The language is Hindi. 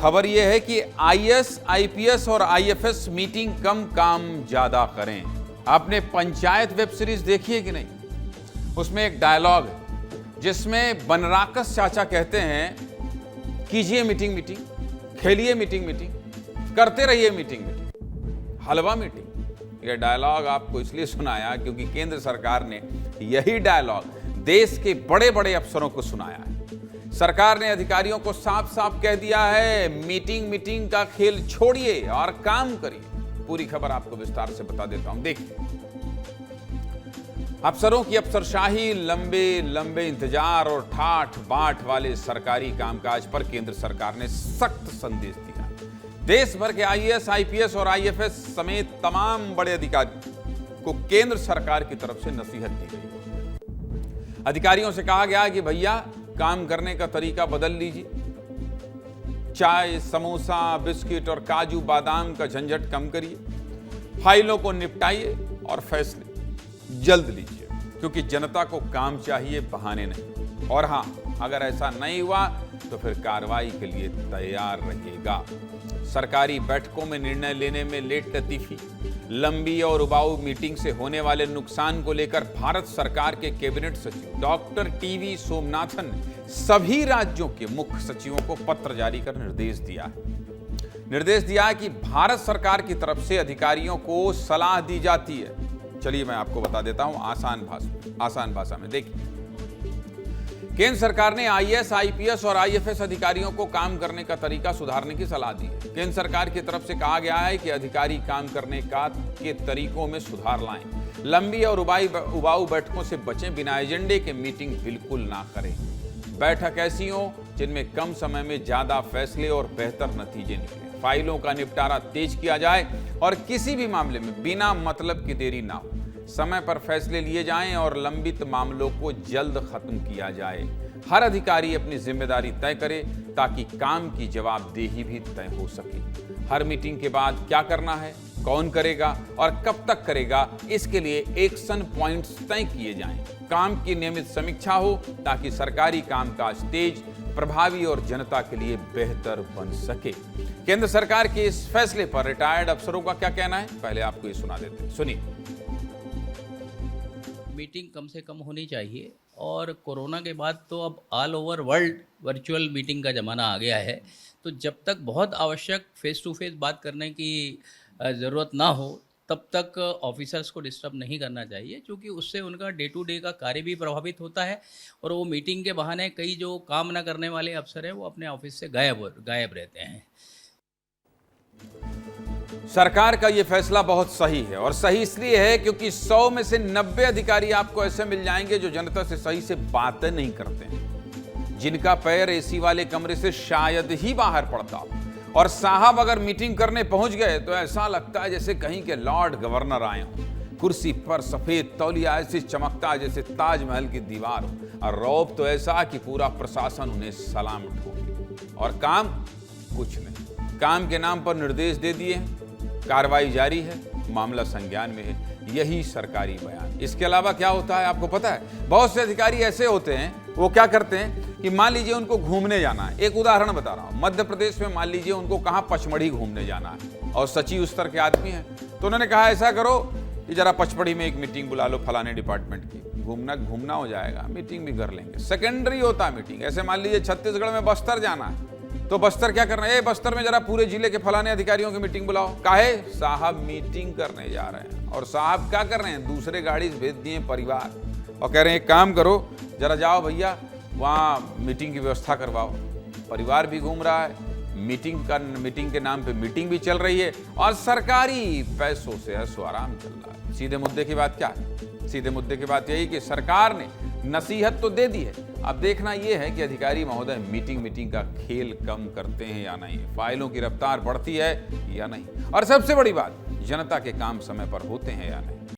खबर यह है कि आईएएस, आईपीएस और आईएफएस मीटिंग कम, काम ज्यादा करें। आपने पंचायत वेब सीरीज देखी है कि नहीं? उसमें एक डायलॉग है जिसमें बनराकस चाचा कहते हैं, कीजिए मीटिंग मीटिंग, खेलिए मीटिंग मीटिंग, करते रहिए मीटिंग मीटिंग, हलवा मीटिंग। यह डायलॉग आपको इसलिए सुनाया क्योंकि केंद्र सरकार ने यही डायलॉग देश के बड़े बड़े अफसरों को सुनाया है। सरकार ने अधिकारियों को साफ साफ कह दिया है, मीटिंग मीटिंग का खेल छोड़िए और काम करिए। पूरी खबर आपको विस्तार से बता देता हूं, देखिए। अफसरों की अफसरशाही, लंबे लंबे इंतजार और ठाठ बाट वाले सरकारी कामकाज पर केंद्र सरकार ने सख्त संदेश दिया। देश भर के आईएएस, आईपीएस और आईएफएस समेत तमाम बड़े अधिकारी को केंद्र सरकार की तरफ से नसीहत दी गई। अधिकारियों से कहा गया कि भैया काम करने का तरीका बदल लीजिए। चाय, समोसा, बिस्किट और काजू बादाम का झंझट कम करिए। फाइलों को निपटाइए और फैसले जल्द लीजिए, क्योंकि जनता को काम चाहिए, बहाने नहीं। और हां, अगर ऐसा नहीं हुआ तो फिर कार्रवाई के लिए तैयार रहिएगा। सरकारी बैठकों में निर्णय लेने में लेट लतीफी, लंबी और उबाऊ मीटिंग से होने वाले नुकसान को लेकर भारत सरकार के कैबिनेट सचिव डॉक्टर टीवी सोमनाथन ने सभी राज्यों के मुख्य सचिवों को पत्र जारी कर निर्देश दिया कि भारत सरकार की तरफ से अधिकारियों को सलाह दी जाती है। चलिए मैं आपको बता देता हूं आसान भाषा में। देखिए, केंद्र सरकार ने आईएएस, आईपीएस और आईएफएस अधिकारियों को काम करने का तरीका सुधारने की सलाह दी है। केंद्र सरकार की तरफ से कहा गया है कि अधिकारी काम करने के तरीकों में सुधार लाएं, लंबी और उबाऊ बैठकों से बचें, बिना एजेंडे के मीटिंग बिल्कुल ना करें। बैठक ऐसी हो जिनमें कम समय में ज्यादा फैसले और बेहतर नतीजे निकले। फाइलों का निपटारा तेज किया जाए और किसी भी मामले में बिना मतलब की देरी ना हो। समय पर फैसले लिए जाएं और लंबित मामलों को जल्द खत्म किया जाए। हर अधिकारी अपनी जिम्मेदारी तय करे ताकि काम की जवाबदेही भी तय हो सके। हर मीटिंग के बाद क्या करना है, कौन करेगा और कब तक करेगा, इसके लिए एक्शन पॉइंट्स तय किए जाएं। काम की नियमित समीक्षा हो ताकि सरकारी कामकाज तेज, प्रभावी और जनता के लिए बेहतर बन सके। केंद्र सरकार के इस फैसले पर रिटायर्ड अफसरों का क्या कहना है, पहले आपको ये सुना देते हैं, सुनिए। मीटिंग कम से कम होनी चाहिए और कोरोना के बाद तो अब all over world virtual meeting का ज़माना आ गया है। तो जब तक बहुत आवश्यक फेस टू फेस बात करने की ज़रूरत ना हो तब तक ऑफिसर्स को डिस्टर्ब नहीं करना चाहिए, क्योंकि उससे उनका डे टू डे का कार्य भी प्रभावित होता है और वो मीटिंग के बहाने कई जो काम ना करने वाले अफसर हैं वो अपने ऑफिस से गायब रहते हैं। सरकार का यह फैसला बहुत सही है, और सही इसलिए है क्योंकि 100 में से 90 अधिकारी आपको ऐसे मिल जाएंगे जो जनता से सही से बातें नहीं करते हैं, जिनका पैर एसी वाले कमरे से शायद ही बाहर पड़ता हो। और साहब अगर मीटिंग करने पहुंच गए तो ऐसा लगता है जैसे कहीं के लॉर्ड गवर्नर आए हों। कुर्सी पर सफेद तौलिया ऐसे चमकता जैसे ताजमहल की दीवार हो, और रौब तो ऐसा कि पूरा प्रशासन उन्हें सलाम ठोके। और काम कुछ नहीं, काम के नाम पर निर्देश दे दिए, कार्रवाई जारी है, मामला संज्ञान में है। यही सरकारी बयान। इसके अलावा क्या होता है आपको पता है? बहुत से अधिकारी ऐसे होते हैं, वो क्या करते हैं कि मान लीजिए उनको घूमने जाना है। एक उदाहरण बता रहा हूं, मध्य प्रदेश में मान लीजिए उनको कहां पचमढ़ी घूमने जाना है और सचिव उस स्तर के आदमी हैं, तो उन्होंने कहा ऐसा करो कि जरा पचमढ़ी में एक मीटिंग बुला लो फलाने डिपार्टमेंट की। घूमना हो जाएगा, मीटिंग भी कर लेंगे। सेकेंडरी होता है मीटिंग। ऐसे मान लीजिए छत्तीसगढ़ में बस्तर जाना है, तो बस्तर क्या करना है, बस्तर में जरा पूरे जिले के फलाने अधिकारियों की मीटिंग बुलाओ। काहे? साहब मीटिंग करने जा रहे हैं। और साहब क्या कर रहे हैं, दूसरे गाड़ी से भेज दिए परिवार और कह रहे हैं एक काम करो, जरा जाओ भैया वहाँ मीटिंग की व्यवस्था करवाओ। परिवार भी घूम रहा है, मीटिंग के नाम पे मीटिंग भी चल रही है और सरकारी पैसों से ऐशो आराम चल रहा है। सीधे मुद्दे की बात क्या है? सीधे मुद्दे की बात यही कि सरकार ने नसीहत तो दे दी है, अब देखना यह है कि अधिकारी महोदय मीटिंग का खेल कम करते हैं या नहीं, फाइलों की रफ्तार बढ़ती है या नहीं, और सबसे बड़ी बात, जनता के काम समय पर होते हैं या नहीं।